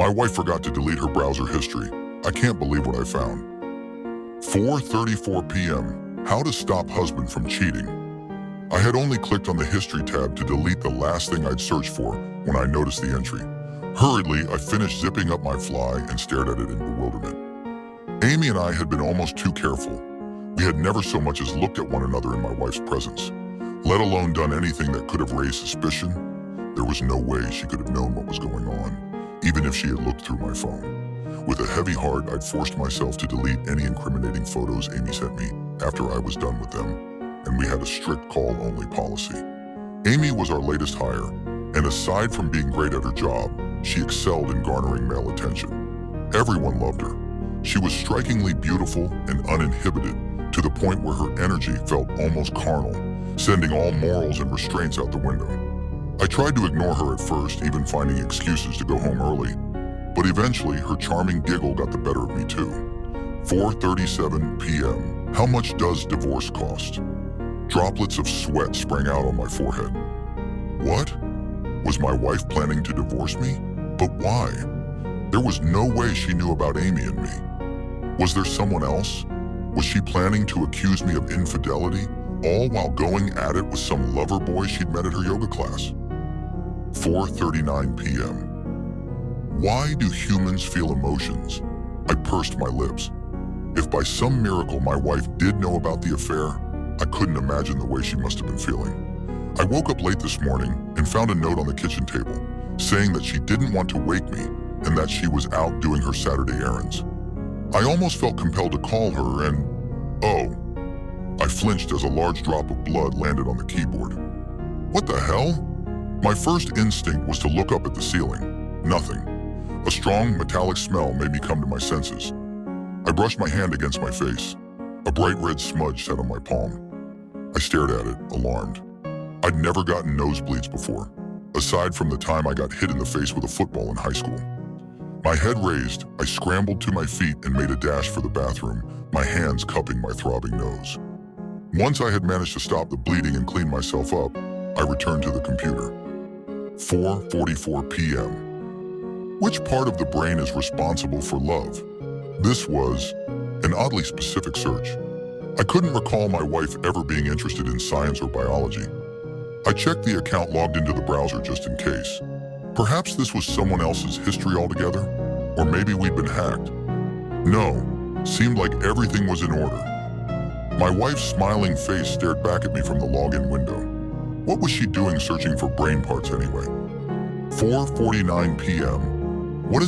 My wife forgot to delete her browser history. I can't believe what I found. 4:34 p.m. How to stop husband from cheating. I had only clicked on the history tab to delete the last thing I'd searched for when I noticed the entry. Hurriedly, I finished zipping up my fly and stared at it in bewilderment. Amy and I had been almost too careful. We had never so much as looked at one another in my wife's presence, let alone done anything that could have raised suspicion. There was no way she could have known what was going on, even if she had looked through my phone. With a heavy heart, I'd forced myself to delete any incriminating photos Amy sent me after I was done with them, and we had a strict call-only policy. Amy was our latest hire, and aside from being great at her job, she excelled in garnering male attention. Everyone loved her. She was strikingly beautiful and uninhibited, to the point where her energy felt almost carnal, sending all morals and restraints out the window. I tried to ignore her at first, even finding excuses to go home early, but eventually her charming giggle got the better of me too. 4:37 p.m. How much does divorce cost? Droplets of sweat sprang out on my forehead. What? Was my wife planning to divorce me? But why? There was no way she knew about Amy and me. Was there someone else? Was she planning to accuse me of infidelity, all while going at it with some lover boy she'd met at her yoga class? 4:39 p.m. Why do humans feel emotions? I pursed my lips. If by some miracle my wife did know about the affair, I couldn't imagine the way she must have been feeling. I woke up late this morning and found a note on the kitchen table saying that she didn't want to wake me and that she was out doing her Saturday errands. I almost felt compelled to call her and, oh, I flinched as a large drop of blood landed on the keyboard. What the hell? My first instinct was to look up at the ceiling. Nothing. A strong, metallic smell made me come to my senses. I brushed my hand against my face. A bright red smudge sat on my palm. I stared at it, alarmed. I'd never gotten nosebleeds before, aside from the time I got hit in the face with a football in high school. My head raised, I scrambled to my feet and made a dash for the bathroom, my hands cupping my throbbing nose. Once I had managed to stop the bleeding and clean myself up, I returned to the computer. 4:44 p.m. Which part of the brain is responsible for love? This was an oddly specific search. I couldn't recall my wife ever being interested in science or biology. I checked the account logged into the browser just in case. Perhaps this was someone else's history altogether, or maybe we'd been hacked. No, seemed like everything was in order. My wife's smiling face stared back at me from the login window. What was she doing searching for brain parts anyway? 4:49 p.m.